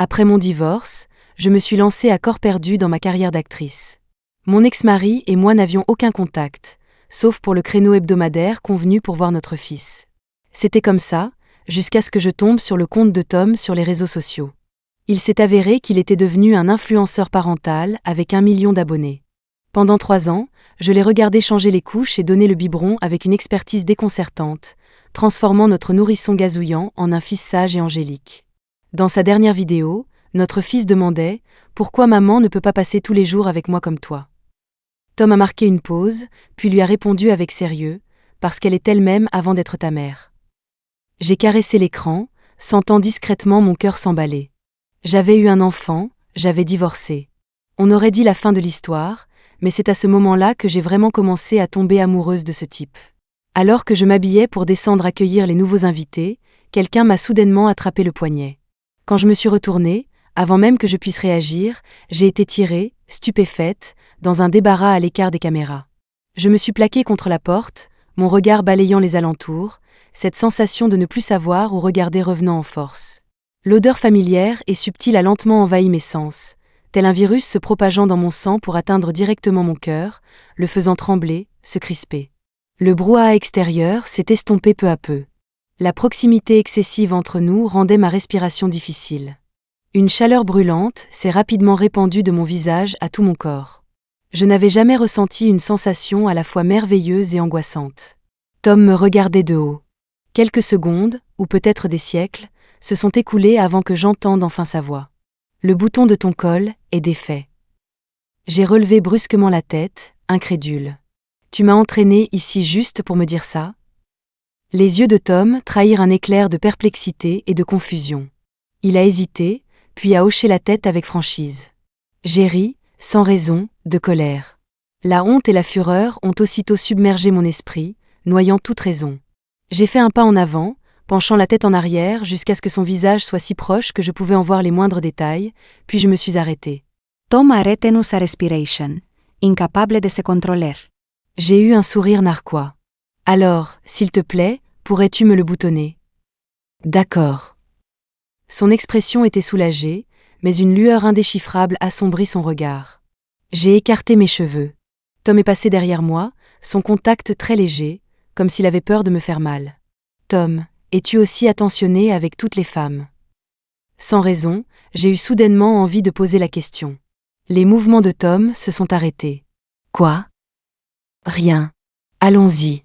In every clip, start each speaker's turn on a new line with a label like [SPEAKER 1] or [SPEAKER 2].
[SPEAKER 1] Après mon divorce, je me suis lancée à corps perdu dans ma carrière d'actrice. Mon ex-mari et moi n'avions aucun contact, sauf pour le créneau hebdomadaire convenu pour voir notre fils. C'était comme ça, jusqu'à ce que je tombe sur le compte de Tom sur les réseaux sociaux. Il s'est avéré qu'il était devenu un influenceur parental avec 1 million d'abonnés. Pendant 3 ans, je l'ai regardé changer les couches et donner le biberon avec une expertise déconcertante, transformant notre nourrisson gazouillant en un fils sage et angélique. Dans sa dernière vidéo, notre fils demandait « Pourquoi maman ne peut pas passer tous les jours avec moi comme toi ?» Tom a marqué une pause, puis lui a répondu avec sérieux « Parce qu'elle est elle-même avant d'être ta mère. » J'ai caressé l'écran, sentant discrètement mon cœur s'emballer. J'avais eu un enfant, j'avais divorcé. On aurait dit la fin de l'histoire, mais c'est à ce moment-là que j'ai vraiment commencé à tomber amoureuse de ce type. Alors que je m'habillais pour descendre accueillir les nouveaux invités, quelqu'un m'a soudainement attrapé le poignet. Quand je me suis retournée, avant même que je puisse réagir, j'ai été tirée, stupéfaite, dans un débarras à l'écart des caméras. Je me suis plaquée contre la porte, mon regard balayant les alentours, cette sensation de ne plus savoir où regarder revenant en force. L'odeur familière et subtile a lentement envahi mes sens, tel un virus se propageant dans mon sang pour atteindre directement mon cœur, le faisant trembler, se crisper. Le brouhaha extérieur s'est estompé peu à peu. La proximité excessive entre nous rendait ma respiration difficile. Une chaleur brûlante s'est rapidement répandue de mon visage à tout mon corps. Je n'avais jamais ressenti une sensation à la fois merveilleuse et angoissante. Tom me regardait de haut. Quelques secondes, ou peut-être des siècles, se sont écoulés avant que j'entende enfin sa voix. Le bouton de ton col est défait. J'ai relevé brusquement la tête, incrédule. Tu m'as entraîné ici juste pour me dire ça ? Les yeux de Tom trahirent un éclair de perplexité et de confusion. Il a hésité, puis a hoché la tête avec franchise. J'ai ri, sans raison, de colère. La honte et la fureur ont aussitôt submergé mon esprit, noyant toute raison. J'ai fait un pas en avant, penchant la tête en arrière jusqu'à ce que son visage soit si proche que je pouvais en voir les moindres détails, puis je me suis arrêtée.
[SPEAKER 2] Tom a retenu sa respiration, incapable de se contrôler.
[SPEAKER 1] J'ai eu un sourire narquois. Alors, s'il te plaît, pourrais-tu me le boutonner ? D'accord. Son expression était soulagée, mais une lueur indéchiffrable assombrit son regard. J'ai écarté mes cheveux. Tom est passé derrière moi, son contact très léger, comme s'il avait peur de me faire mal. Tom, es-tu aussi attentionné avec toutes les femmes ? Sans raison, j'ai eu soudainement envie de poser la question. Les mouvements de Tom se sont arrêtés. Quoi ? Rien. Allons-y.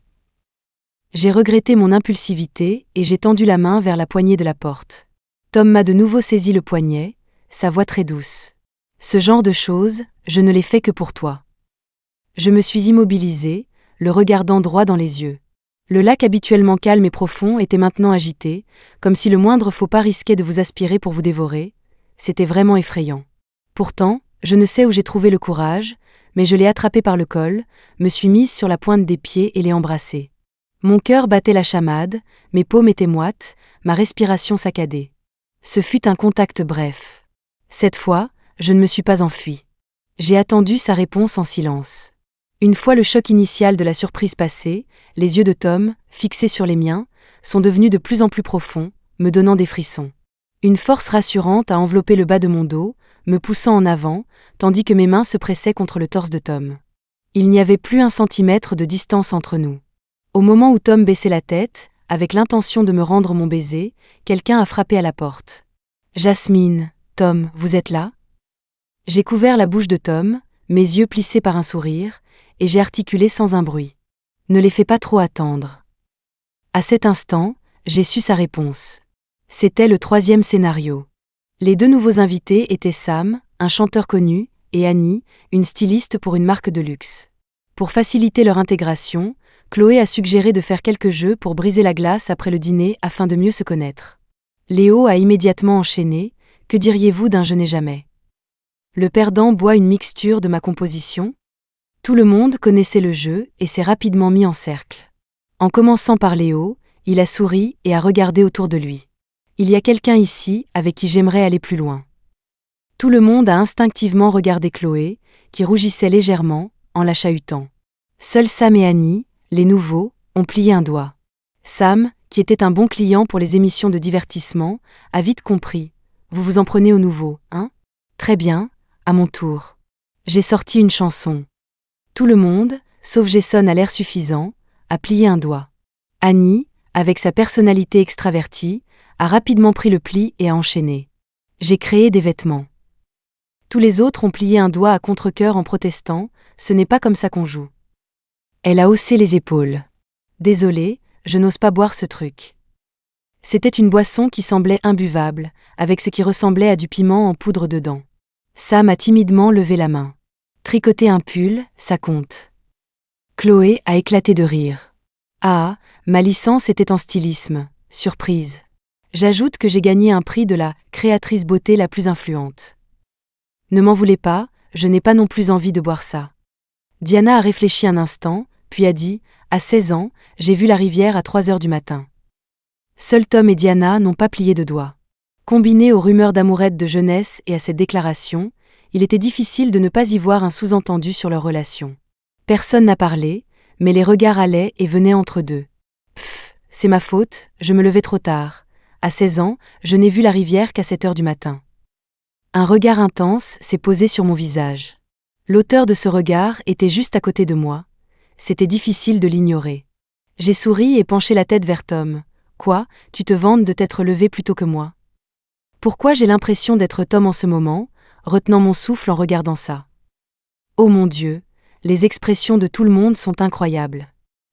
[SPEAKER 1] J'ai regretté mon impulsivité et j'ai tendu la main vers la poignée de la porte. Tom m'a de nouveau saisi le poignet, sa voix très douce. Ce genre de choses, je ne l'ai fait que pour toi. Je me suis immobilisée, le regardant droit dans les yeux. Le lac habituellement calme et profond était maintenant agité, comme si le moindre faux pas risquait de vous aspirer pour vous dévorer. C'était vraiment effrayant. Pourtant, je ne sais où j'ai trouvé le courage, mais je l'ai attrapé par le col, me suis mise sur la pointe des pieds et l'ai embrassé. Mon cœur battait la chamade, mes paumes étaient moites, ma respiration saccadée. Ce fut un contact bref. Cette fois, je ne me suis pas enfuie. J'ai attendu sa réponse en silence. Une fois le choc initial de la surprise passé, les yeux de Tom, fixés sur les miens, sont devenus de plus en plus profonds, me donnant des frissons. Une force rassurante a enveloppé le bas de mon dos, me poussant en avant, tandis que mes mains se pressaient contre le torse de Tom. Il n'y avait plus 1 centimètre de distance entre nous. Au moment où Tom baissait la tête, avec l'intention de me rendre mon baiser, quelqu'un a frappé à la porte. « Jasmine, Tom, vous êtes là ?» J'ai couvert la bouche de Tom, mes yeux plissés par un sourire, et j'ai articulé sans un bruit. « Ne les fais pas trop attendre. » À cet instant, j'ai su sa réponse. C'était le 3e scénario. Les 2 nouveaux invités étaient Sam, un chanteur connu, et Annie, une styliste pour une marque de luxe. Pour faciliter leur intégration, Chloé a suggéré de faire quelques jeux pour briser la glace après le dîner afin de mieux se connaître. Léo a immédiatement enchaîné « Que diriez-vous d'un je n'ai jamais ?» Le perdant boit une mixture de ma composition. Tout le monde connaissait le jeu et s'est rapidement mis en cercle. En commençant par Léo, il a souri et a regardé autour de lui. Il y a quelqu'un ici avec qui j'aimerais aller plus loin. Tout le monde a instinctivement regardé Chloé, qui rougissait légèrement, en la chahutant. Seuls Sam et Annie, les nouveaux, ont plié un doigt. Sam, qui était un bon client pour les émissions de divertissement, a vite compris. « Vous vous en prenez au nouveau, hein? Très bien, à mon tour. J'ai sorti une chanson. Tout le monde, sauf Jason à l'air suffisant, a plié un doigt. Annie, avec sa personnalité extravertie, a rapidement pris le pli et a enchaîné. J'ai créé des vêtements. Tous les autres ont plié un doigt à contre-cœur en protestant, ce n'est pas comme ça qu'on joue. Elle a haussé les épaules. Désolée, je n'ose pas boire ce truc. C'était une boisson qui semblait imbuvable, avec ce qui ressemblait à du piment en poudre dedans. Sam a timidement levé la main. Tricoter un pull, ça compte. Chloé a éclaté de rire. Ah, ma licence était en stylisme, surprise. J'ajoute que j'ai gagné un prix de la créatrice beauté la plus influente. Ne m'en voulez pas, je n'ai pas non plus envie de boire ça. Diana a réfléchi un instant, puis a dit, à 16 ans, j'ai vu la rivière à 3 heures du matin. Seuls Tom et Diana n'ont pas plié de doigts. Combiné aux rumeurs d'amourette de jeunesse et à cette déclaration, il était difficile de ne pas y voir un sous-entendu sur leur relation. Personne n'a parlé, mais les regards allaient et venaient entre deux. Pfff, c'est ma faute, je me levais trop tard. À 16 ans, je n'ai vu la rivière qu'à 7 heures du matin. Un regard intense s'est posé sur mon visage. L'auteur de ce regard était juste à côté de moi. C'était difficile de l'ignorer. J'ai souri et penché la tête vers Tom. Quoi, tu te vantes de t'être levé plus tôt que moi? Pourquoi j'ai l'impression d'être Tom en ce moment, retenant mon souffle en regardant ça? Oh mon Dieu, les expressions de tout le monde sont incroyables.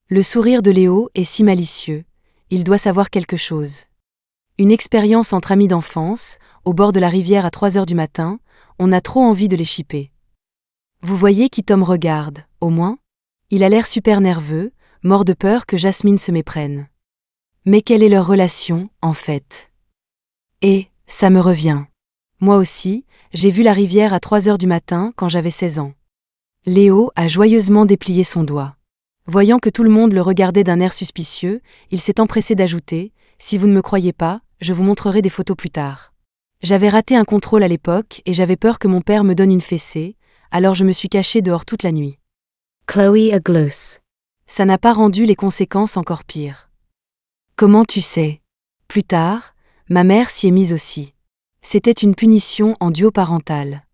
[SPEAKER 1] Le sourire de Léo est si malicieux, il doit savoir quelque chose. Une expérience entre amis d'enfance, au bord de la rivière à 3 heures du matin, on a trop envie de les chipper. Vous voyez qui Tom regarde, au moins? Il a l'air super nerveux, mort de peur que Jasmine se méprenne. Mais quelle est leur relation, en fait? Et, ça me revient. Moi aussi, j'ai vu la rivière à 3 heures du matin quand j'avais 16 ans. Léo a joyeusement déplié son doigt. Voyant que tout le monde le regardait d'un air suspicieux, il s'est empressé d'ajouter « Si vous ne me croyez pas, je vous montrerai des photos plus tard. » J'avais raté un contrôle à l'époque et j'avais peur que mon père me donne une fessée, alors je me suis cachée dehors toute la nuit.
[SPEAKER 2] Chloé a gloss.
[SPEAKER 1] Ça n'a pas rendu les conséquences encore pires. Comment tu sais? Plus tard, ma mère s'y est mise aussi. C'était une punition en duo parental.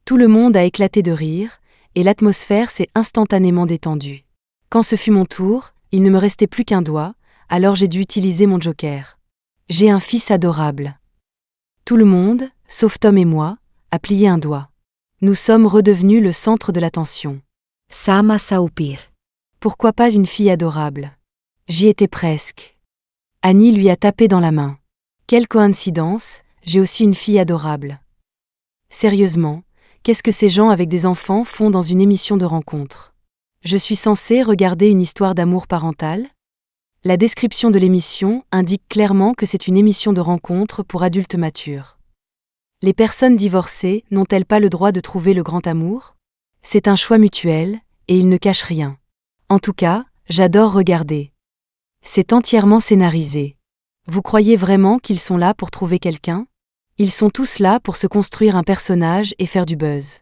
[SPEAKER 1] Tout le monde a éclaté de rire, et l'atmosphère s'est instantanément détendue. Quand ce fut mon tour, il ne me restait plus qu'un doigt, alors j'ai dû utiliser mon joker. J'ai un fils adorable. Tout le monde, sauf Tom et moi, a plié un doigt. Nous sommes redevenus le centre de l'attention.
[SPEAKER 2] Sam a saupir.
[SPEAKER 1] Pourquoi pas une fille adorable? J'y étais presque. Annie lui a tapé dans la main. Quelle coïncidence, j'ai aussi une fille adorable. Sérieusement, qu'est-ce que ces gens avec des enfants font dans une émission de rencontre? Je suis censée regarder une histoire d'amour parental? La description de l'émission indique clairement que c'est une émission de rencontre pour adultes matures. Les personnes divorcées n'ont-elles pas le droit de trouver le grand amour? C'est un choix mutuel, et ils ne cachent rien. En tout cas, j'adore regarder. C'est entièrement scénarisé. Vous croyez vraiment qu'ils sont là pour trouver quelqu'un? Ils sont tous là pour se construire un personnage et faire du buzz.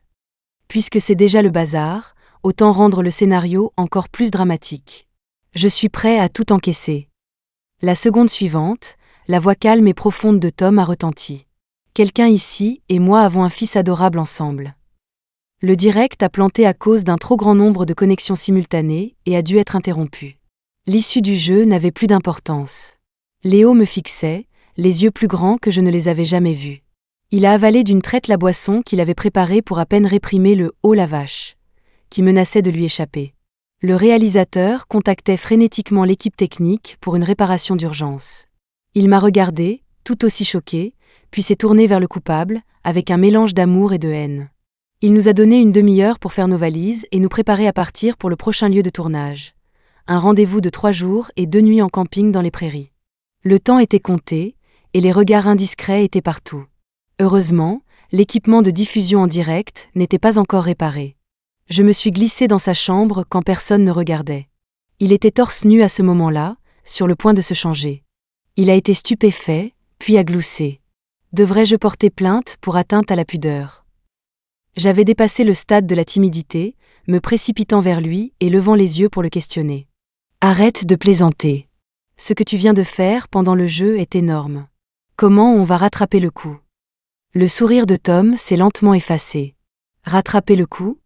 [SPEAKER 1] Puisque c'est déjà le bazar, autant rendre le scénario encore plus dramatique. Je suis prêt à tout encaisser. La seconde suivante, la voix calme et profonde de Tom a retenti. Quelqu'un ici et moi avons un fils adorable ensemble. Le direct a planté à cause d'un trop grand nombre de connexions simultanées et a dû être interrompu. L'issue du jeu n'avait plus d'importance. Léo me fixait, les yeux plus grands que je ne les avais jamais vus. Il a avalé d'une traite la boisson qu'il avait préparée pour à peine réprimer le « oh la vache » qui menaçait de lui échapper. Le réalisateur contactait frénétiquement l'équipe technique pour une réparation d'urgence. Il m'a regardé, tout aussi choqué, puis s'est tourné vers le coupable, avec un mélange d'amour et de haine. Il nous a donné une demi-heure pour faire nos valises et nous préparer à partir pour le prochain lieu de tournage. Un rendez-vous de 3 jours et 2 nuits en camping dans les prairies. Le temps était compté, et les regards indiscrets étaient partout. Heureusement, l'équipement de diffusion en direct n'était pas encore réparé. Je me suis glissée dans sa chambre quand personne ne regardait. Il était torse nu à ce moment-là, sur le point de se changer. Il a été stupéfait, puis a gloussé. Devrais-je porter plainte pour atteinte à la pudeur? J'avais dépassé le stade de la timidité, me précipitant vers lui et levant les yeux pour le questionner. Arrête de plaisanter. Ce que tu viens de faire pendant le jeu est énorme. Comment on va rattraper le coup? Le sourire de Tom s'est lentement effacé. Rattraper le coup?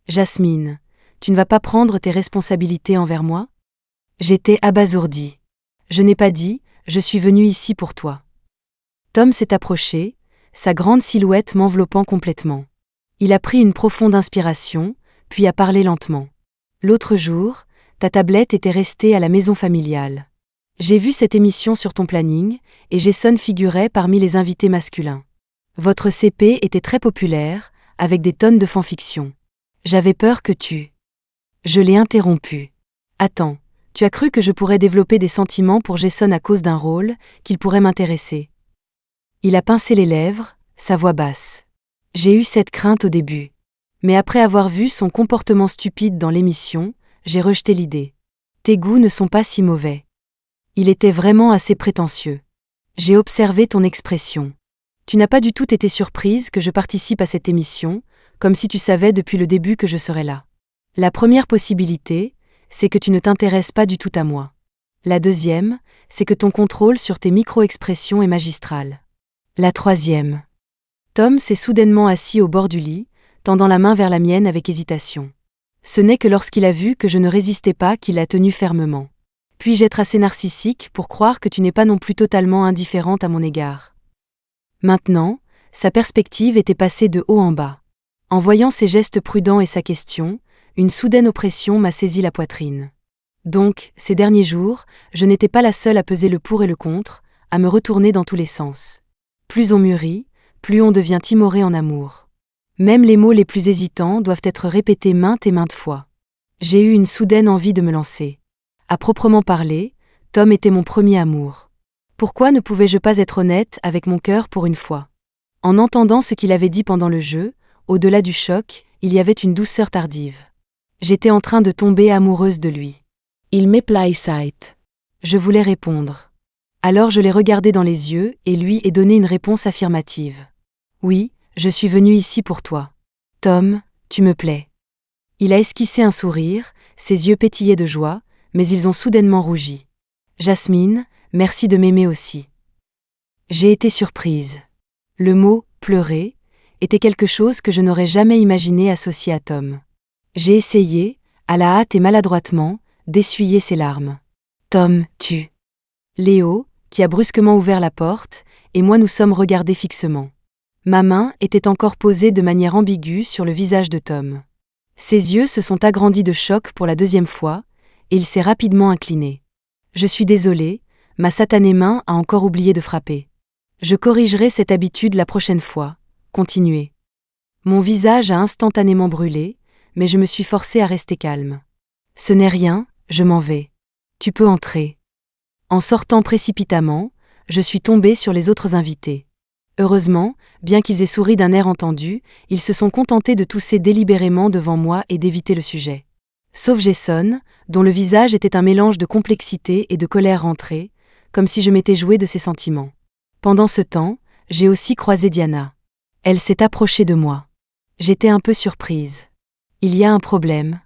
[SPEAKER 1] Jasmine, tu ne vas pas prendre tes responsabilités envers moi? J'étais abasourdie. Je n'ai pas dit, je suis venue ici pour toi. Tom s'est approché, sa grande silhouette m'enveloppant complètement. Il a pris une profonde inspiration, puis a parlé lentement. L'autre jour, ta tablette était restée à la maison familiale. J'ai vu cette émission sur ton planning, et Jason figurait parmi les invités masculins. Votre CP était très populaire, avec des tonnes de fanfiction. J'avais peur que tu... Je l'ai interrompu. Attends, tu as cru que je pourrais développer des sentiments pour Jason à cause d'un rôle, qu'il pourrait m'intéresser? Il a pincé les lèvres, sa voix basse. J'ai eu cette crainte au début. Mais après avoir vu son comportement stupide dans l'émission, j'ai rejeté l'idée. Tes goûts ne sont pas si mauvais. Il était vraiment assez prétentieux. J'ai observé ton expression. Tu n'as pas du tout été surprise que je participe à cette émission, comme si tu savais depuis le début que je serais là. La première possibilité, c'est que tu ne t'intéresses pas du tout à moi. La deuxième, c'est que ton contrôle sur tes micro-expressions est magistral. La troisième. Tom s'est soudainement assis au bord du lit, tendant la main vers la mienne avec hésitation. Ce n'est que lorsqu'il a vu que je ne résistais pas qu'il l'a tenu fermement. Puis-je être assez narcissique pour croire que tu n'es pas non plus totalement indifférente à mon égard? Maintenant, sa perspective était passée de haut en bas. En voyant ses gestes prudents et sa question, une soudaine oppression m'a saisi la poitrine. Donc, ces derniers jours, je n'étais pas la seule à peser le pour et le contre, à me retourner dans tous les sens. Plus on mûrit, plus on devient timoré en amour. Même les mots les plus hésitants doivent être répétés maintes et maintes fois. J'ai eu une soudaine envie de me lancer. À proprement parler, Tom était mon premier amour. Pourquoi ne pouvais-je pas être honnête avec mon cœur pour une fois? En entendant ce qu'il avait dit pendant le jeu, au-delà du choc, il y avait une douceur tardive. J'étais en train de tomber amoureuse de lui. Il m'éplaisit. Je voulais répondre. Alors je l'ai regardé dans les yeux et lui ai donné une réponse affirmative. Oui, je suis venue ici pour toi. Tom, tu me plais. Il a esquissé un sourire, ses yeux pétillaient de joie, mais ils ont soudainement rougi. Jasmine, merci de m'aimer aussi. J'ai été surprise. Le mot « pleurer » était quelque chose que je n'aurais jamais imaginé associé à Tom. J'ai essayé, à la hâte et maladroitement, d'essuyer ses larmes. Tom, tu... Léo, qui a brusquement ouvert la porte, et moi nous sommes regardés fixement. Ma main était encore posée de manière ambiguë sur le visage de Tom. Ses yeux se sont agrandis de choc pour la deuxième fois, et il s'est rapidement incliné. Je suis désolée, ma satanée main a encore oublié de frapper. Je corrigerai cette habitude la prochaine fois. Continuez. Mon visage a instantanément brûlé, mais je me suis forcée à rester calme. Ce n'est rien, je m'en vais. Tu peux entrer. En sortant précipitamment, je suis tombée sur les autres invités. Heureusement, bien qu'ils aient souri d'un air entendu, ils se sont contentés de tousser délibérément devant moi et d'éviter le sujet. Sauf Jason, dont le visage était un mélange de complexité et de colère rentrée, comme si je m'étais jouée de ses sentiments. Pendant ce temps, j'ai aussi croisé Diana. Elle s'est approchée de moi. J'étais un peu surprise. Il y a un problème.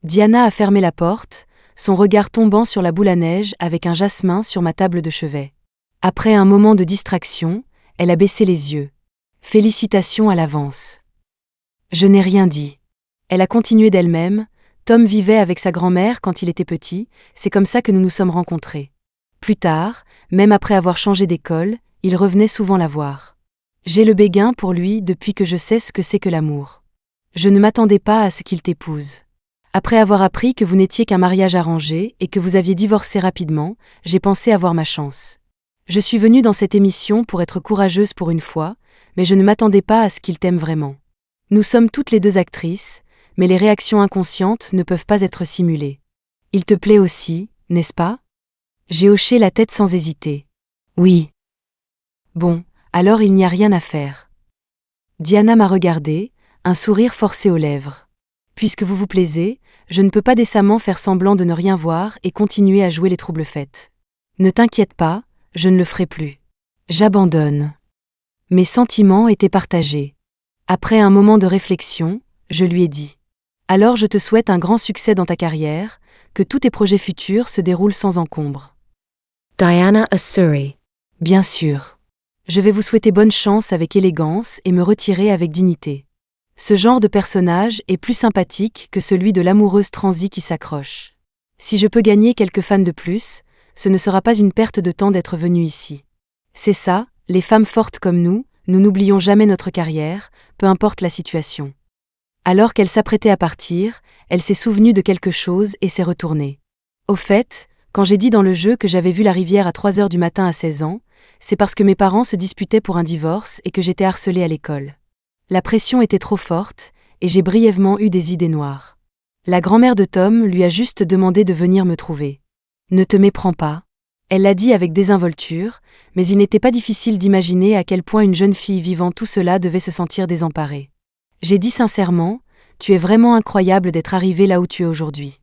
[SPEAKER 1] Diana a fermé la porte, son regard tombant sur la boule à neige avec un jasmin sur ma table de chevet. Après un moment de distraction, elle a baissé les yeux. Félicitations à l'avance. Je n'ai rien dit. Elle a continué d'elle-même. Tom vivait avec sa grand-mère quand il était petit, c'est comme ça que nous nous sommes rencontrés. Plus tard, même après avoir changé d'école, il revenait souvent la voir. J'ai le béguin pour lui depuis que je sais ce que c'est que l'amour. Je ne m'attendais pas à ce qu'il t'épouse. Après avoir appris que vous n'étiez qu'un mariage arrangé et que vous aviez divorcé rapidement, j'ai pensé avoir ma chance. Je suis venue dans cette émission pour être courageuse pour une fois, mais je ne m'attendais pas à ce qu'il t'aime vraiment. Nous sommes toutes les deux actrices, mais les réactions inconscientes ne peuvent pas être simulées. Il te plaît aussi, n'est-ce pas? J'ai hoché la tête sans hésiter. Oui. Bon, alors il n'y a rien à faire. Diana m'a regardée, un sourire forcé aux lèvres. Puisque vous vous plaisez, je ne peux pas décemment faire semblant de ne rien voir et continuer à jouer les trouble-fêtes. Ne t'inquiète pas, je ne le ferai plus. J'abandonne. Mes sentiments étaient partagés. Après un moment de réflexion, je lui ai dit. Alors je te souhaite un grand succès dans ta carrière, que tous tes projets futurs se déroulent sans encombre. Diana Assuri. Bien sûr. Je vais vous souhaiter bonne chance avec élégance et me retirer avec dignité. Ce genre de personnage est plus sympathique que celui de l'amoureuse transie qui s'accroche. Si je peux gagner quelques fans de plus, ce ne sera pas une perte de temps d'être venu ici. C'est ça, les femmes fortes comme nous n'oublions jamais notre carrière, peu importe la situation. Alors qu'elle s'apprêtait à partir, elle s'est souvenue de quelque chose et s'est retournée. Au fait, quand j'ai dit dans le jeu que j'avais vu la rivière à 3 heures du matin à 16 ans, c'est parce que mes parents se disputaient pour un divorce et que j'étais harcelée à l'école. La pression était trop forte, et j'ai brièvement eu des idées noires. La grand-mère de Tom lui a juste demandé de venir me trouver. Ne te méprends pas. Elle l'a dit avec désinvolture, mais il n'était pas difficile d'imaginer à quel point une jeune fille vivant tout cela devait se sentir désemparée. J'ai dit sincèrement, tu es vraiment incroyable d'être arrivée là où tu es aujourd'hui.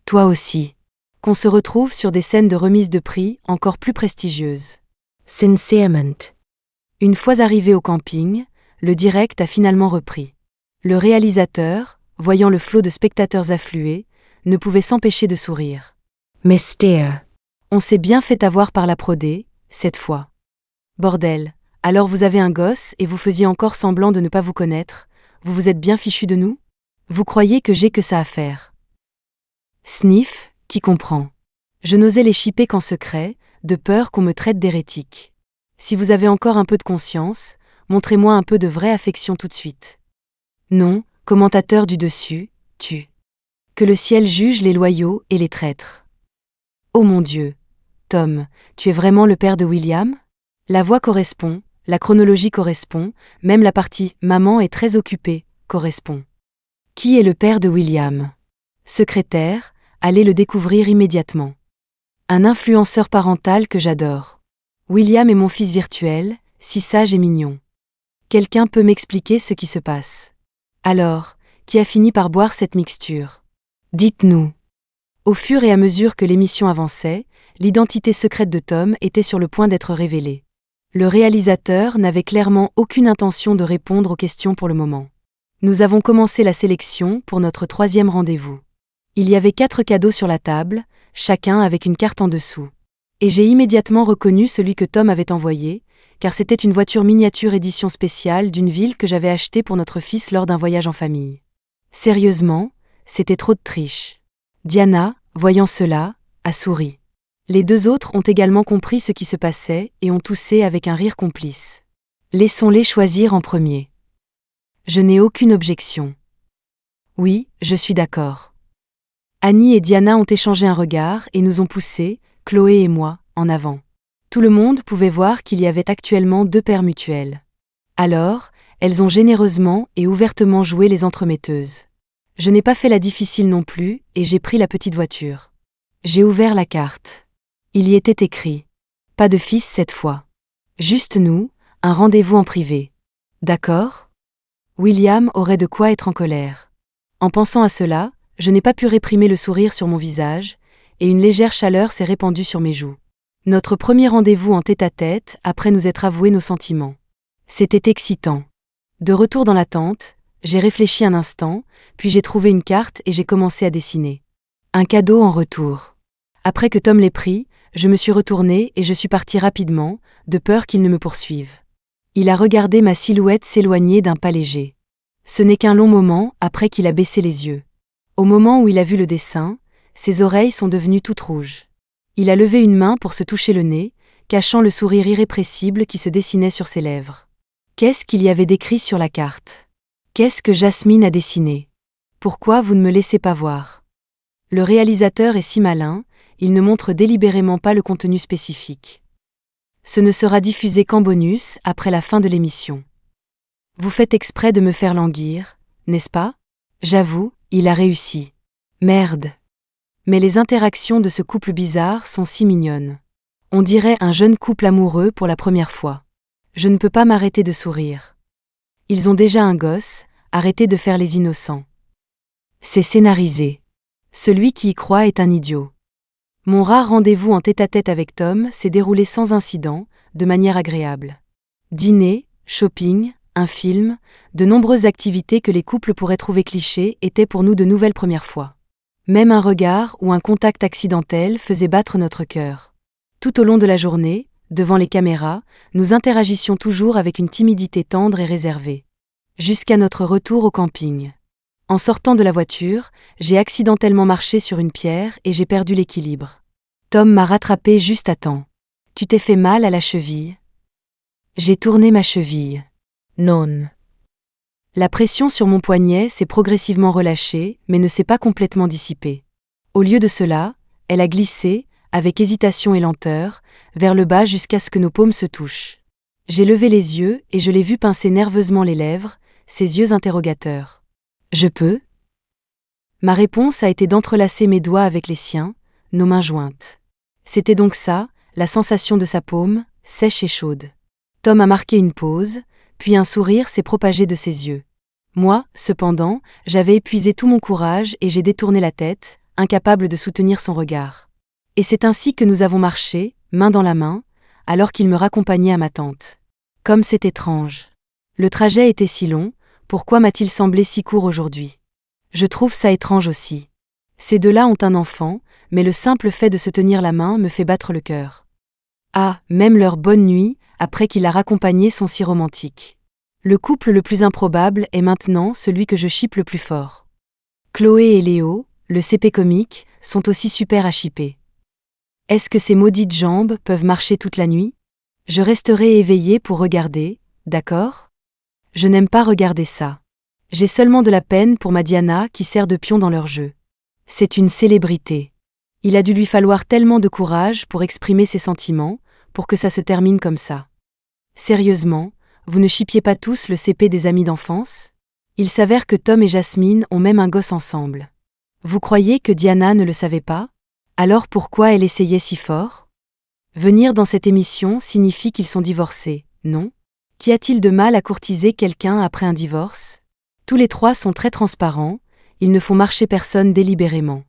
[SPEAKER 1] Toi aussi. Qu'on se retrouve sur des scènes de remise de prix encore plus prestigieuses. Sincerement. Une fois arrivé au camping, le direct a finalement repris. Le réalisateur, voyant le flot de spectateurs affluer, ne pouvait s'empêcher de sourire. Mystère. On s'est bien fait avoir par la prodée, cette fois. Bordel, alors vous avez un gosse et vous faisiez encore semblant de ne pas vous connaître, vous vous êtes bien fichu de nous? Vous croyez que j'ai que ça à faire? Sniff, qui comprend. Je n'osais les chipper qu'en secret, de peur qu'on me traite d'hérétique. Si vous avez encore un peu de conscience, montrez-moi un peu de vraie affection tout de suite. Non, commentateur du dessus, tu. Que le ciel juge les loyaux et les traîtres. Oh mon Dieu, Tom, tu es vraiment le père de William? La voix correspond, la chronologie correspond, même la partie « maman est très occupée » correspond. Qui est le père de William? Secrétaire, allez le découvrir immédiatement. Un influenceur parental que j'adore. William est mon fils virtuel, si sage et mignon. Quelqu'un peut m'expliquer ce qui se passe. Alors, qui a fini par boire cette mixture? Dites-nous. Au fur et à mesure que l'émission avançait, l'identité secrète de Tom était sur le point d'être révélée. Le réalisateur n'avait clairement aucune intention de répondre aux questions pour le moment. Nous avons commencé la sélection pour notre 3e rendez-vous. Il y avait 4 cadeaux sur la table, chacun avec une carte en dessous. Et j'ai immédiatement reconnu celui que Tom avait envoyé, car c'était une voiture miniature édition spéciale d'une ville que j'avais achetée pour notre fils lors d'un voyage en famille. Sérieusement, c'était trop de triche. Diana, voyant cela, a souri. Les 2 autres ont également compris ce qui se passait et ont toussé avec un rire complice. Laissons-les choisir en premier. Je n'ai aucune objection. Oui, je suis d'accord. Annie et Diana ont échangé un regard et nous ont poussés, Chloé et moi, en avant. Tout le monde pouvait voir qu'il y avait actuellement 2 pères mutuels. Alors, elles ont généreusement et ouvertement joué les entremetteuses. Je n'ai pas fait la difficile non plus et j'ai pris la petite voiture. J'ai ouvert la carte. Il y était écrit « Pas de fils cette fois. Juste nous, un rendez-vous en privé. D'accord ?» William aurait de quoi être en colère. En pensant à cela, je n'ai pas pu réprimer le sourire sur mon visage, et une légère chaleur s'est répandue sur mes joues. Notre premier rendez-vous en tête-à-tête après nous être avoués nos sentiments. C'était excitant. De retour dans la tente, j'ai réfléchi un instant, puis j'ai trouvé une carte et j'ai commencé à dessiner. Un cadeau en retour. Après que Tom l'ait pris, je me suis retournée et je suis partie rapidement, de peur qu'il ne me poursuive. Il a regardé ma silhouette s'éloigner d'un pas léger. Ce n'est qu'un long moment après qu'il a baissé les yeux. Au moment où il a vu le dessin, ses oreilles sont devenues toutes rouges. Il a levé une main pour se toucher le nez, cachant le sourire irrépressible qui se dessinait sur ses lèvres. Qu'est-ce qu'il y avait d'écrit sur la carte? Qu'est-ce que Jasmine a dessiné? Pourquoi vous ne me laissez pas voir? Le réalisateur est si malin, il ne montre délibérément pas le contenu spécifique. Ce ne sera diffusé qu'en bonus après la fin de l'émission. Vous faites exprès de me faire languir, n'est-ce pas? J'avoue, il a réussi. Merde. Mais les interactions de ce couple bizarre sont si mignonnes. On dirait un jeune couple amoureux pour la première fois. Je ne peux pas m'arrêter de sourire. Ils ont déjà un gosse, arrêtez de faire les innocents. C'est scénarisé. Celui qui y croit est un idiot. Mon rare rendez-vous en tête-à-tête avec Tom s'est déroulé sans incident, de manière agréable. Dîner, shopping, un film, de nombreuses activités que les couples pourraient trouver clichés étaient pour nous de nouvelles premières fois. Même un regard ou un contact accidentel faisait battre notre cœur. Tout au long de la journée, devant les caméras, nous interagissions toujours avec une timidité tendre et réservée. Jusqu'à notre retour au camping. En sortant de la voiture, j'ai accidentellement marché sur une pierre et j'ai perdu l'équilibre. Tom m'a rattrapé juste à temps. « Tu t'es fait mal à la cheville ?» J'ai tourné ma cheville. Non. La pression sur mon poignet s'est progressivement relâchée, mais ne s'est pas complètement dissipée. Au lieu de cela, elle a glissé, avec hésitation et lenteur, vers le bas jusqu'à ce que nos paumes se touchent. J'ai levé les yeux et je l'ai vu pincer nerveusement les lèvres, ses yeux interrogateurs. « Je peux ?» Ma réponse a été d'entrelacer mes doigts avec les siens, nos mains jointes. C'était donc ça, la sensation de sa paume, sèche et chaude. Tom a marqué une pause, puis un sourire s'est propagé de ses yeux. Moi, cependant, j'avais épuisé tout mon courage et j'ai détourné la tête, incapable de soutenir son regard. Et c'est ainsi que nous avons marché, main dans la main, alors qu'il me raccompagnait à ma tente. Comme c'est étrange. Le trajet était si long, pourquoi m'a-t-il semblé si court aujourd'hui ? Je trouve ça étrange aussi. Ces deux-là ont un enfant, mais le simple fait de se tenir la main me fait battre le cœur. Ah, même leurs bonnes nuits, après qu'il l'a raccompagné, sont si romantiques. Le couple le plus improbable est maintenant celui que je chippe le plus fort. Chloé et Léo, le CP comique, sont aussi super à chipper. Est-ce que ces maudites jambes peuvent marcher toute la nuit ? Je resterai éveillée pour regarder, d'accord ? Je n'aime pas regarder ça. J'ai seulement de la peine pour ma Diana qui sert de pion dans leur jeu. C'est une célébrité. Il a dû lui falloir tellement de courage pour exprimer ses sentiments, pour que ça se termine comme ça. Sérieusement, vous ne chippiez pas tous le CP des amis d'enfance ? Il s'avère que Tom et Jasmine ont même un gosse ensemble. Vous croyez que Diana ne le savait pas ? Alors pourquoi elle essayait si fort ? Venir dans cette émission signifie qu'ils sont divorcés, non ? Qu'y a-t-il de mal à courtiser quelqu'un après un divorce ? Tous les trois sont très transparents, ils ne font marcher personne délibérément.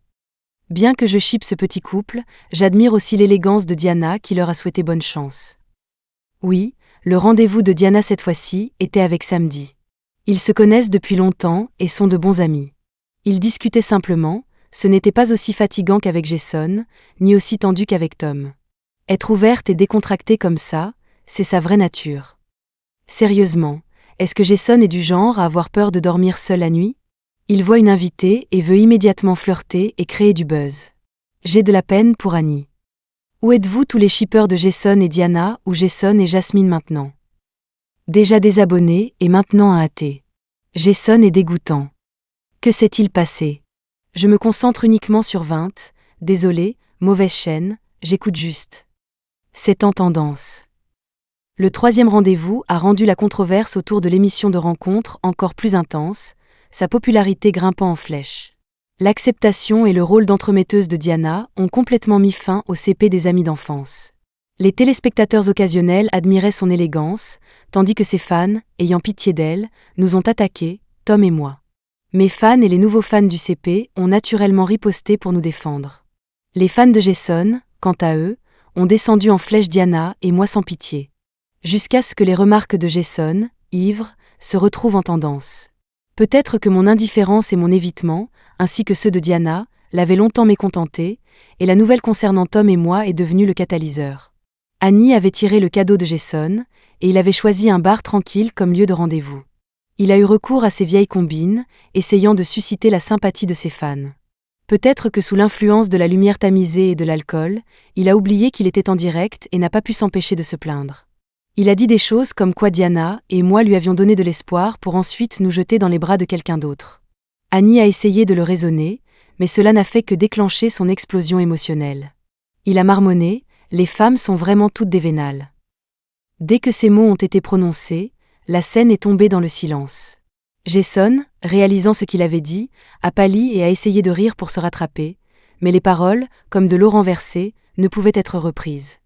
[SPEAKER 1] Bien que je chippe ce petit couple, j'admire aussi l'élégance de Diana qui leur a souhaité bonne chance. Oui, le rendez-vous de Diana cette fois-ci était avec Samedi. Ils se connaissent depuis longtemps et sont de bons amis. Ils discutaient simplement, ce n'était pas aussi fatigant qu'avec Jason, ni aussi tendu qu'avec Tom. Être ouverte et décontractée comme ça, c'est sa vraie nature. Sérieusement, est-ce que Jason est du genre à avoir peur de dormir seul la nuit ? Il voit une invitée et veut immédiatement flirter et créer du buzz. J'ai de la peine pour Annie. Où êtes-vous tous les shippers de Jason et Diana ou Jason et Jasmine maintenant ? Déjà désabonné et maintenant un athée. Jason est dégoûtant. Que s'est-il passé ? Je me concentre uniquement sur 20, désolé, mauvaise chaîne, j'écoute juste. C'est en tendance. Le 3e rendez-vous a rendu la controverse autour de l'émission de rencontre encore plus intense, sa popularité grimpant en flèche. L'acceptation et le rôle d'entremetteuse de Diana ont complètement mis fin au CP des amis d'enfance. Les téléspectateurs occasionnels admiraient son élégance, tandis que ses fans, ayant pitié d'elle, nous ont attaqués, Tom et moi. Mes fans et les nouveaux fans du CP ont naturellement riposté pour nous défendre. Les fans de Jason, quant à eux, ont descendu en flèche Diana et moi sans pitié. Jusqu'à ce que les remarques de Jason, ivre, se retrouvent en tendance. Peut-être que mon indifférence et mon évitement, ainsi que ceux de Diana, l'avaient longtemps mécontenté, et la nouvelle concernant Tom et moi est devenue le catalyseur. Annie avait tiré le cadeau de Jason, et il avait choisi un bar tranquille comme lieu de rendez-vous. Il a eu recours à ses vieilles combines, essayant de susciter la sympathie de ses fans. Peut-être que sous l'influence de la lumière tamisée et de l'alcool, il a oublié qu'il était en direct et n'a pas pu s'empêcher de se plaindre. Il a dit des choses comme quoi Diana et moi lui avions donné de l'espoir pour ensuite nous jeter dans les bras de quelqu'un d'autre. Annie a essayé de le raisonner, mais cela n'a fait que déclencher son explosion émotionnelle. Il a marmonné, les femmes sont vraiment toutes des vénales. Dès que ces mots ont été prononcés, la scène est tombée dans le silence. Jason, réalisant ce qu'il avait dit, a pâli et a essayé de rire pour se rattraper, mais les paroles, comme de l'eau renversée, ne pouvaient être reprises.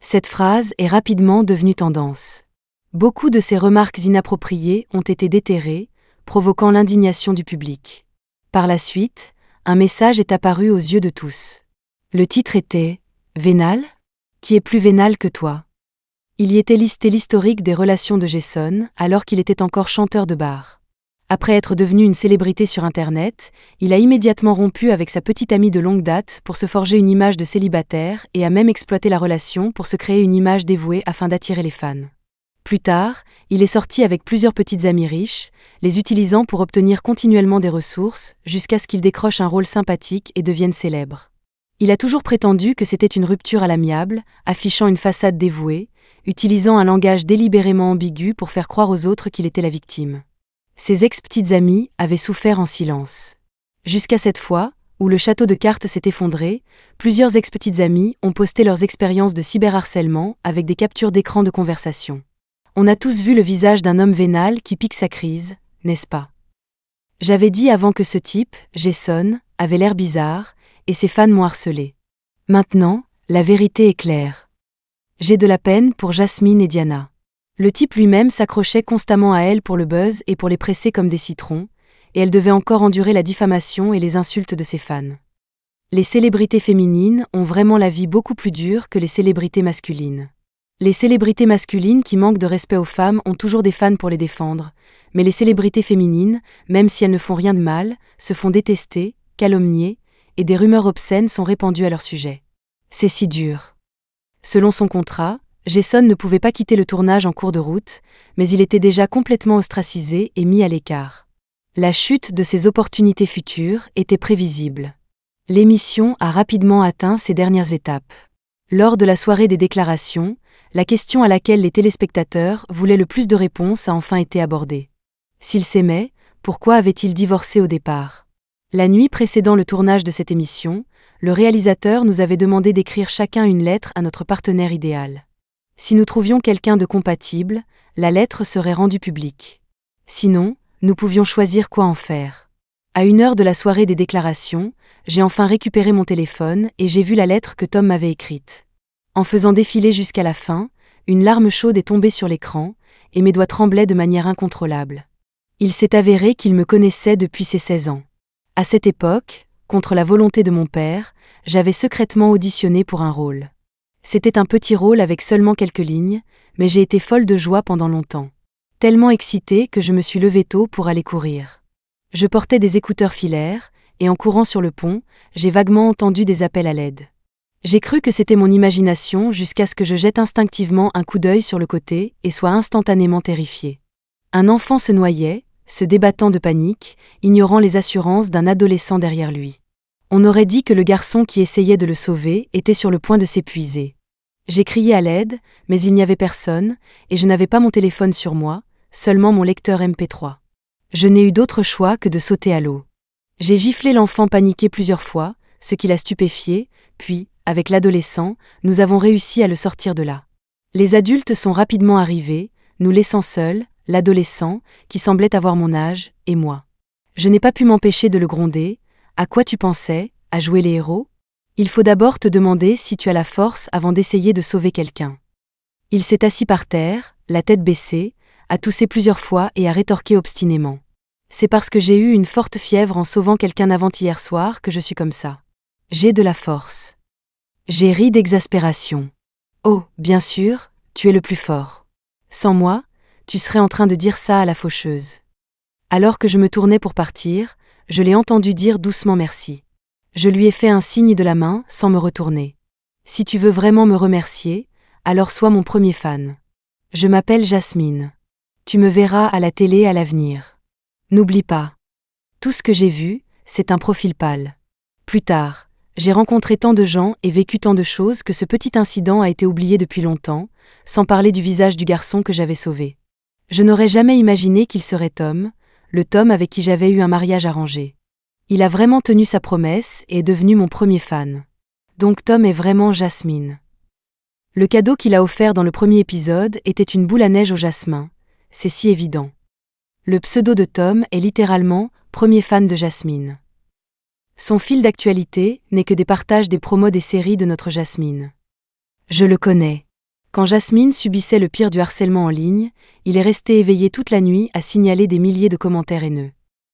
[SPEAKER 1] Cette phrase est rapidement devenue tendance. Beaucoup de ces remarques inappropriées ont été déterrées, provoquant l'indignation du public. Par la suite, un message est apparu aux yeux de tous. Le titre était « Vénal ? Qui est plus vénal que toi ?» Il y était listé l'historique des relations de Jason alors qu'il était encore chanteur de bar. Après être devenu une célébrité sur Internet, il a immédiatement rompu avec sa petite amie de longue date pour se forger une image de célibataire et a même exploité la relation pour se créer une image dévouée afin d'attirer les fans. Plus tard, il est sorti avec plusieurs petites amies riches, les utilisant pour obtenir continuellement des ressources, jusqu'à ce qu'il décroche un rôle sympathique et devienne célèbre. Il a toujours prétendu que c'était une rupture à l'amiable, affichant une façade dévouée, utilisant un langage délibérément ambigu pour faire croire aux autres qu'il était la victime. Ses ex-petites amies avaient souffert en silence. Jusqu'à cette fois, où le château de cartes s'est effondré, plusieurs ex-petites amies ont posté leurs expériences de cyberharcèlement avec des captures d'écran de conversation. On a tous vu le visage d'un homme vénal qui pique sa crise, n'est-ce pas? J'avais dit avant que ce type, Jason, avait l'air bizarre, et ses fans m'ont harcelé. Maintenant, la vérité est claire. J'ai de la peine pour Jasmine et Diana. Le type lui-même s'accrochait constamment à elles pour le buzz et pour les presser comme des citrons, et elle devait encore endurer la diffamation et les insultes de ses fans. Les célébrités féminines ont vraiment la vie beaucoup plus dure que les célébrités masculines. Les célébrités masculines qui manquent de respect aux femmes ont toujours des fans pour les défendre, mais les célébrités féminines, même si elles ne font rien de mal, se font détester, calomnier, et des rumeurs obscènes sont répandues à leur sujet. C'est si dur. Selon son contrat, Jason ne pouvait pas quitter le tournage en cours de route, mais il était déjà complètement ostracisé et mis à l'écart. La chute de ses opportunités futures était prévisible. L'émission a rapidement atteint ses dernières étapes. Lors de la soirée des déclarations, la question à laquelle les téléspectateurs voulaient le plus de réponses a enfin été abordée. S'ils s'aimaient, pourquoi avaient-ils divorcé au départ? La nuit précédant le tournage de cette émission, le réalisateur nous avait demandé d'écrire chacun une lettre à notre partenaire idéal. Si nous trouvions quelqu'un de compatible, la lettre serait rendue publique. Sinon, nous pouvions choisir quoi en faire. À 1 heure de la soirée des déclarations, j'ai enfin récupéré mon téléphone et j'ai vu la lettre que Tom m'avait écrite. En faisant défiler jusqu'à la fin, une larme chaude est tombée sur l'écran, et mes doigts tremblaient de manière incontrôlable. Il s'est avéré qu'il me connaissait depuis ses 16 ans. À cette époque, contre la volonté de mon père, j'avais secrètement auditionné pour un rôle. C'était un petit rôle avec seulement quelques lignes, mais j'ai été folle de joie pendant longtemps. Tellement excitée que je me suis levée tôt pour aller courir. Je portais des écouteurs filaires, et en courant sur le pont, j'ai vaguement entendu des appels à l'aide. J'ai cru que c'était mon imagination jusqu'à ce que je jette instinctivement un coup d'œil sur le côté et sois instantanément terrifiée. Un enfant se noyait, se débattant de panique, ignorant les assurances d'un adolescent derrière lui. On aurait dit que le garçon qui essayait de le sauver était sur le point de s'épuiser. J'ai crié à l'aide, mais il n'y avait personne, et je n'avais pas mon téléphone sur moi, seulement mon lecteur MP3. Je n'ai eu d'autre choix que de sauter à l'eau. J'ai giflé l'enfant paniqué plusieurs fois, ce qui l'a stupéfié, puis, avec l'adolescent, nous avons réussi à le sortir de là. Les adultes sont rapidement arrivés, nous laissant seuls, l'adolescent, qui semblait avoir mon âge, et moi. Je n'ai pas pu m'empêcher de le gronder. À quoi tu pensais, à jouer les héros? Il faut d'abord te demander si tu as la force avant d'essayer de sauver quelqu'un. Il s'est assis par terre, la tête baissée, a toussé plusieurs fois et a rétorqué obstinément. C'est parce que j'ai eu une forte fièvre en sauvant quelqu'un avant-hier soir que je suis comme ça. J'ai de la force. J'ai ri d'exaspération. Oh, bien sûr, tu es le plus fort. Sans moi, tu serais en train de dire ça à la faucheuse. Alors que je me tournais pour partir, je l'ai entendu dire doucement merci. Je lui ai fait un signe de la main sans me retourner. Si tu veux vraiment me remercier, alors sois mon premier fan. Je m'appelle Jasmine. Tu me verras à la télé à l'avenir. N'oublie pas. Tout ce que j'ai vu, c'est un profil pâle. Plus tard, j'ai rencontré tant de gens et vécu tant de choses que ce petit incident a été oublié depuis longtemps, sans parler du visage du garçon que j'avais sauvé. Je n'aurais jamais imaginé qu'il serait Tom, le Tom avec qui j'avais eu un mariage arrangé. Il a vraiment tenu sa promesse et est devenu mon premier fan. Donc Tom est vraiment Jasmine. Le cadeau qu'il a offert dans le premier épisode était une boule à neige au jasmin, c'est si évident. Le pseudo de Tom est littéralement « premier fan de Jasmine ». Son fil d'actualité n'est que des partages des promos des séries de notre Jasmine. Je le connais. Quand Jasmine subissait le pire du harcèlement en ligne, il est resté éveillé toute la nuit à signaler des milliers de commentaires haineux.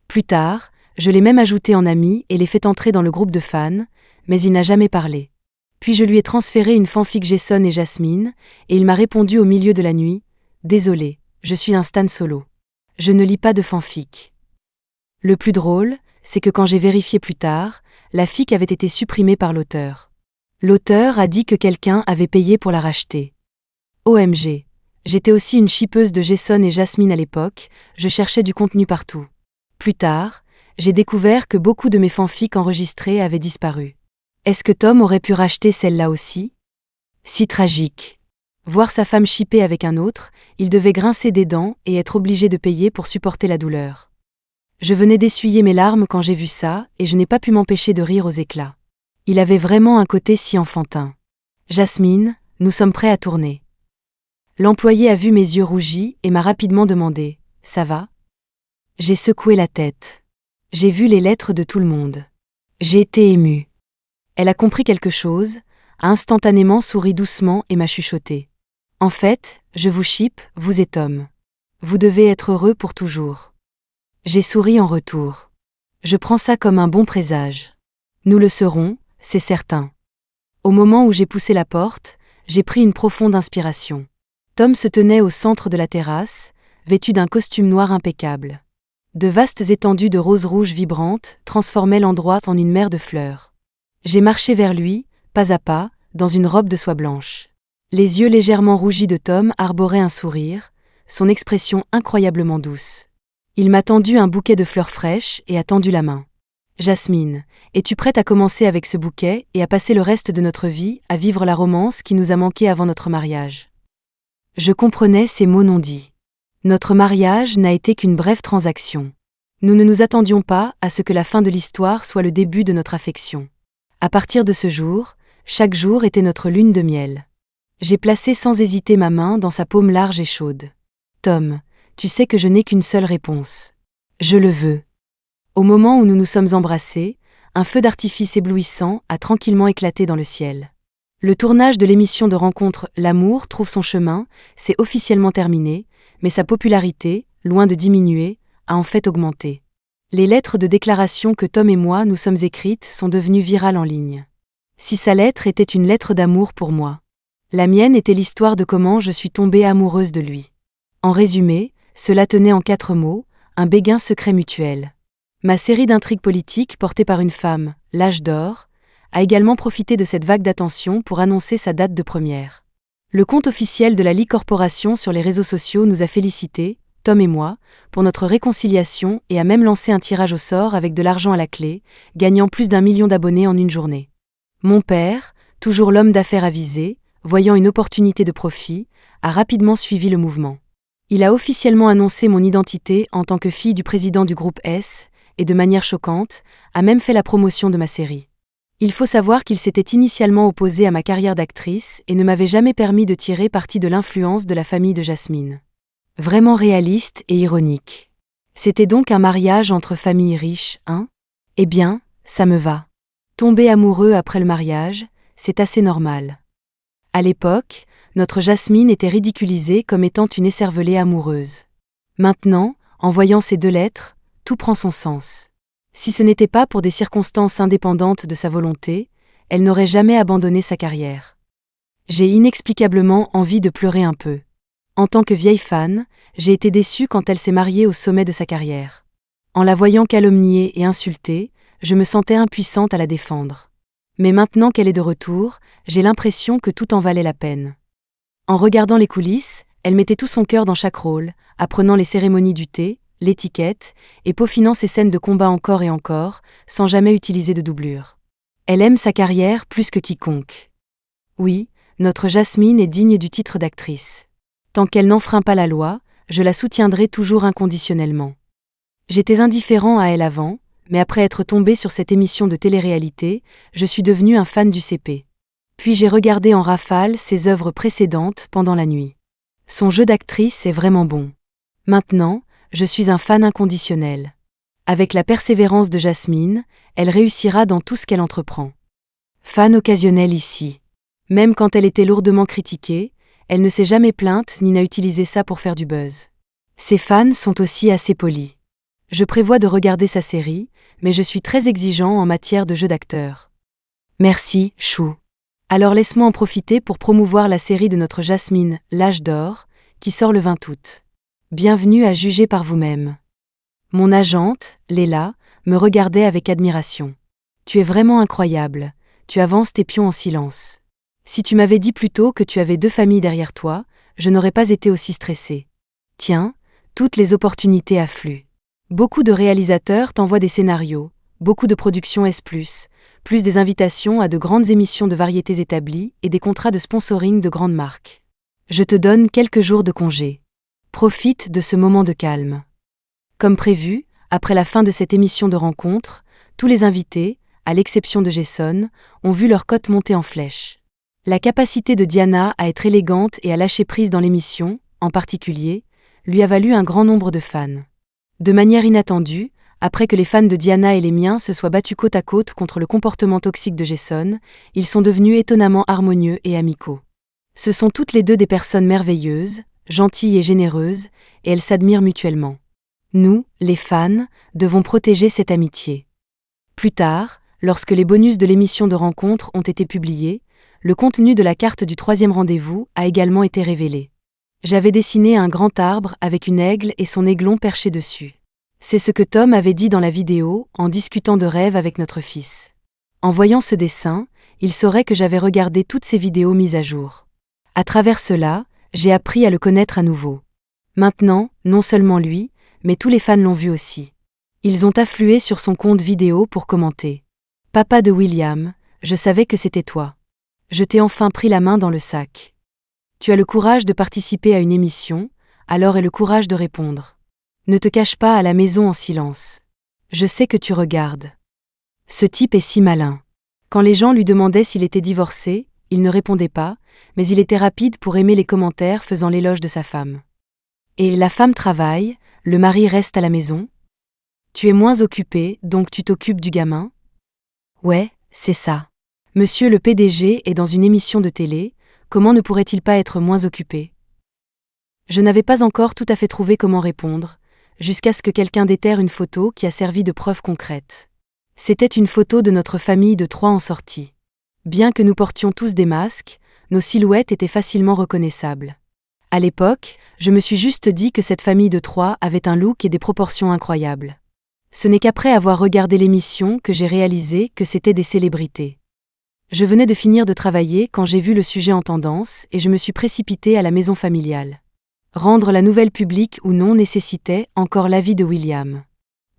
[SPEAKER 1] Plus tard, je l'ai même ajouté en ami et l'ai fait entrer dans le groupe de fans, mais il n'a jamais parlé. Puis je lui ai transféré une fanfic Jason et Jasmine, et il m'a répondu au milieu de la nuit « Désolé, je suis un stan solo. Je ne lis pas de fanfic. Le plus drôle, c'est que quand j'ai vérifié plus tard, la fic avait été supprimée par l'auteur. L'auteur a dit que quelqu'un avait payé pour la racheter. OMG. J'étais aussi une shippeuse de Jason et Jasmine à l'époque, je cherchais du contenu partout. Plus tard, j'ai découvert que beaucoup de mes fanfics enregistrés avaient disparu. Est-ce que Tom aurait pu racheter celle-là aussi? Si tragique. Voir sa femme shippée avec un autre, il devait grincer des dents et être obligé de payer pour supporter la douleur. Je venais d'essuyer mes larmes quand j'ai vu ça, et je n'ai pas pu m'empêcher de rire aux éclats. Il avait vraiment un côté si enfantin. Jasmine, nous sommes prêts à tourner. L'employé a vu mes yeux rougis et m'a rapidement demandé « Ça va ?» J'ai secoué la tête. J'ai vu les lettres de tout le monde. J'ai été émue. Elle a compris quelque chose, a instantanément souri doucement et m'a chuchoté. « En fait, je vous ship, vous et Tom. Vous devez être heureux pour toujours. » J'ai souri en retour. Je prends ça comme un bon présage. Nous le serons, c'est certain. Au moment où j'ai poussé la porte, j'ai pris une profonde inspiration. Tom se tenait au centre de la terrasse, vêtu d'un costume noir impeccable. De vastes étendues de roses rouges vibrantes transformaient l'endroit en une mer de fleurs. J'ai marché vers lui, pas à pas, dans une robe de soie blanche. Les yeux légèrement rougis de Tom arboraient un sourire, son expression incroyablement douce. Il m'a tendu un bouquet de fleurs fraîches et a tendu la main. « Jasmine, es-tu prête à commencer avec ce bouquet et à passer le reste de notre vie à vivre la romance qui nous a manqué avant notre mariage ?» Je comprenais ces mots non dits. Notre mariage n'a été qu'une brève transaction. Nous ne nous attendions pas à ce que la fin de l'histoire soit le début de notre affection. À partir de ce jour, chaque jour était notre lune de miel. J'ai placé sans hésiter ma main dans sa paume large et chaude. « Tom, tu sais que je n'ai qu'une seule réponse. Je le veux. » Au moment où nous nous sommes embrassés, un feu d'artifice éblouissant a tranquillement éclaté dans le ciel. Le tournage de l'émission de rencontre L'amour trouve son chemin, s'est officiellement terminé, mais sa popularité, loin de diminuer, a en fait augmenté. Les lettres de déclaration que Tom et moi nous sommes écrites sont devenues virales en ligne. Si sa lettre était une lettre d'amour pour moi, la mienne était l'histoire de comment je suis tombée amoureuse de lui. En résumé, cela tenait en 4 mots, un béguin secret mutuel. Ma série d'intrigues politiques portée par une femme, l'âge d'or, a également profité de cette vague d'attention pour annoncer sa date de première. Le compte officiel de la Lee Corporation sur les réseaux sociaux nous a félicités, Tom et moi, pour notre réconciliation et a même lancé un tirage au sort avec de l'argent à la clé, gagnant plus d'1 million d'abonnés en une journée. Mon père, toujours l'homme d'affaires avisé, voyant une opportunité de profit, a rapidement suivi le mouvement. Il a officiellement annoncé mon identité en tant que fille du président du groupe S, et de manière choquante, a même fait la promotion de ma série. Il faut savoir qu'il s'était initialement opposé à ma carrière d'actrice et ne m'avait jamais permis de tirer parti de l'influence de la famille de Jasmine. Vraiment réaliste et ironique. C'était donc un mariage entre familles riches, hein? Eh bien, ça me va. Tomber amoureux après le mariage, c'est assez normal. À l'époque, notre Jasmine était ridiculisée comme étant une écervelée amoureuse. Maintenant, en voyant ces 2 lettres, tout prend son sens. Si ce n'était pas pour des circonstances indépendantes de sa volonté, elle n'aurait jamais abandonné sa carrière. J'ai inexplicablement envie de pleurer un peu. En tant que vieille fan, j'ai été déçue quand elle s'est mariée au sommet de sa carrière. En la voyant calomniée et insultée, je me sentais impuissante à la défendre. Mais maintenant qu'elle est de retour, j'ai l'impression que tout en valait la peine. En regardant les coulisses, elle mettait tout son cœur dans chaque rôle, apprenant les cérémonies du thé, l'étiquette, et peaufinant ses scènes de combat encore et encore, sans jamais utiliser de doublure. Elle aime sa carrière plus que quiconque. Oui, notre Jasmine est digne du titre d'actrice. Tant qu'elle n'enfreint pas la loi, je la soutiendrai toujours inconditionnellement. J'étais indifférent à elle avant, mais après être tombé sur cette émission de télé-réalité, je suis devenu un fan du CP. Puis j'ai regardé en rafale ses œuvres précédentes pendant la nuit. Son jeu d'actrice est vraiment bon. Maintenant, je suis un fan inconditionnel. Avec la persévérance de Jasmine, elle réussira dans tout ce qu'elle entreprend. Fan occasionnel ici. Même quand elle était lourdement critiquée, elle ne s'est jamais plainte ni n'a utilisé ça pour faire du buzz. Ses fans sont aussi assez polis. Je prévois de regarder sa série, mais je suis très exigeant en matière de jeu d'acteur. Merci, Chou. Alors laisse-moi en profiter pour promouvoir la série de notre Jasmine, l'âge d'or, qui sort le 20 août. Bienvenue à juger par vous-même. Mon agente, Léla, me regardait avec admiration. Tu es vraiment incroyable, tu avances tes pions en silence. Si tu m'avais dit plus tôt que tu avais 2 familles derrière toi, je n'aurais pas été aussi stressée. Tiens, toutes les opportunités affluent. Beaucoup de réalisateurs t'envoient des scénarios, beaucoup de productions S+, plus des invitations à de grandes émissions de variétés établies et des contrats de sponsoring de grandes marques. Je te donne quelques jours de congé. Profite de ce moment de calme. Comme prévu, après la fin de cette émission de rencontre, tous les invités, à l'exception de Jason, ont vu leur cote monter en flèche. La capacité de Diana à être élégante et à lâcher prise dans l'émission, en particulier, lui a valu un grand nombre de fans. De manière inattendue, après que les fans de Diana et les miens se soient battus côte à côte contre le comportement toxique de Jason, ils sont devenus étonnamment harmonieux et amicaux. Ce sont toutes les deux des personnes merveilleuses, gentilles et généreuses, et elles s'admirent mutuellement. Nous, les fans, devons protéger cette amitié. Plus tard, lorsque les bonus de l'émission de rencontre ont été publiés, le contenu de la carte du 3e rendez-vous a également été révélé. J'avais dessiné un grand arbre avec une aigle et son aiglon perché dessus. C'est ce que Tom avait dit dans la vidéo en discutant de rêves avec notre fils. En voyant ce dessin, il saurait que j'avais regardé toutes ces vidéos mises à jour. À travers cela, j'ai appris à le connaître à nouveau. Maintenant, non seulement lui, mais tous les fans l'ont vu aussi. Ils ont afflué sur son compte vidéo pour commenter. « Papa de William, je savais que c'était toi. Je t'ai enfin pris la main dans le sac. Tu as le courage de participer à une émission, alors aie le courage de répondre. Ne te cache pas à la maison en silence. Je sais que tu regardes. Ce type est si malin. » Quand les gens lui demandaient s'il était divorcé, il ne répondait pas, mais il était rapide pour aimer les commentaires faisant l'éloge de sa femme. Et la femme travaille, le mari reste à la maison. Tu es moins occupé, donc tu t'occupes du gamin? Ouais, c'est ça. Monsieur le PDG est dans une émission de télé, comment ne pourrait-il pas être moins occupé? Je n'avais pas encore tout à fait trouvé comment répondre, jusqu'à ce que quelqu'un déterre une photo qui a servi de preuve concrète. C'était une photo de notre famille de 3 en sortie. Bien que nous portions tous des masques, nos silhouettes étaient facilement reconnaissables. À l'époque, je me suis juste dit que cette famille de 3 avait un look et des proportions incroyables. Ce n'est qu'après avoir regardé l'émission que j'ai réalisé que c'était des célébrités. Je venais de finir de travailler quand j'ai vu le sujet en tendance et je me suis précipitée à la maison familiale. Rendre la nouvelle publique ou non nécessitait encore l'avis de William.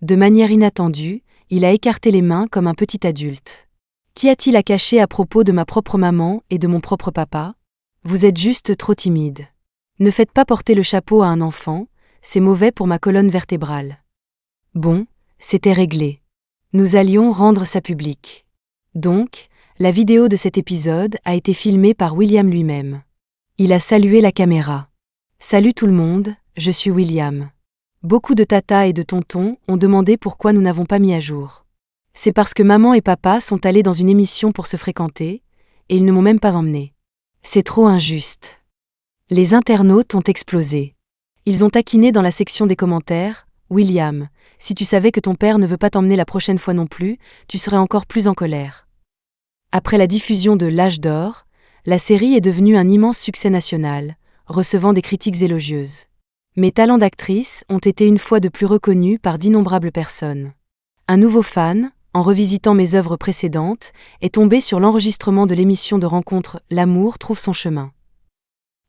[SPEAKER 1] De manière inattendue, il a écarté les mains comme un petit adulte. Qu'y a-t-il à cacher à propos de ma propre maman et de mon propre papa? Vous êtes juste trop timide. Ne faites pas porter le chapeau à un enfant, c'est mauvais pour ma colonne vertébrale. Bon, c'était réglé. Nous allions rendre ça public. Donc, la vidéo de cet épisode a été filmée par William lui-même. Il a salué la caméra. Salut tout le monde, je suis William. Beaucoup de tatas et de tontons ont demandé pourquoi nous n'avons pas mis à jour. C'est parce que maman et papa sont allés dans une émission pour se fréquenter, et ils ne m'ont même pas emmené. C'est trop injuste. Les internautes ont explosé. Ils ont taquiné dans la section des commentaires, William, si tu savais que ton père ne veut pas t'emmener la prochaine fois non plus, tu serais encore plus en colère. Après la diffusion de L'Âge d'Or, la série est devenue un immense succès national, recevant des critiques élogieuses. Mes talents d'actrice ont été une fois de plus reconnus par d'innombrables personnes. Un nouveau fan, en revisitant mes œuvres précédentes, est tombé sur l'enregistrement de l'émission de rencontre L'amour trouve son chemin.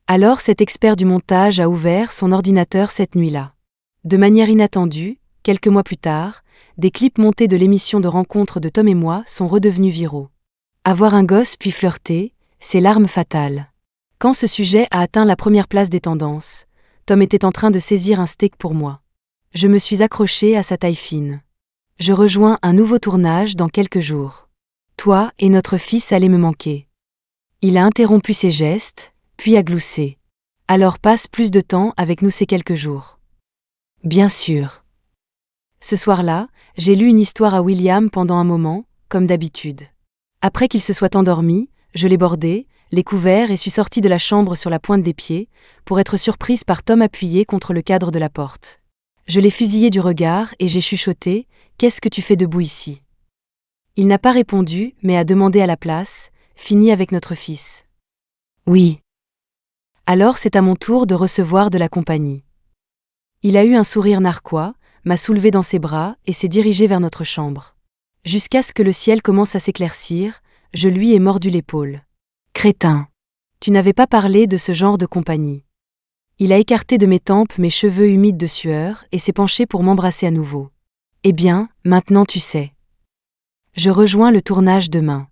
[SPEAKER 1] Alors cet expert du montage a ouvert son ordinateur cette nuit-là. De manière inattendue, quelques mois plus tard, des clips montés de l'émission de rencontre de Tom et moi sont redevenus viraux. Avoir un gosse puis flirter, c'est l'arme fatale. Quand ce sujet a atteint la première place des tendances, Tom était en train de saisir un steak pour moi. Je me suis accrochée à sa taille fine. Je rejoins un nouveau tournage dans quelques jours. Toi et notre fils allaient me manquer. Il a interrompu ses gestes, puis a gloussé. Alors passe plus de temps avec nous ces quelques jours. Bien sûr. Ce soir-là, j'ai lu une histoire à William pendant un moment, comme d'habitude. Après qu'il se soit endormi, je l'ai bordé, l'ai couvert et suis sortie de la chambre sur la pointe des pieds, pour être surprise par Tom appuyé contre le cadre de la porte. Je l'ai fusillé du regard et j'ai chuchoté « Qu'est-ce que tu fais debout ici ?» Il n'a pas répondu, mais a demandé à la place « Fini avec notre fils ?» Oui. Alors c'est à mon tour de recevoir de la compagnie. Il a eu un sourire narquois, m'a soulevé dans ses bras et s'est dirigé vers notre chambre. Jusqu'à ce que le ciel commence à s'éclaircir, je lui ai mordu l'épaule. Crétin! Tu n'avais pas parlé de ce genre de compagnie. Il a écarté de mes tempes mes cheveux humides de sueur et s'est penché pour m'embrasser à nouveau. Eh bien, maintenant tu sais. Je rejoins le tournage demain.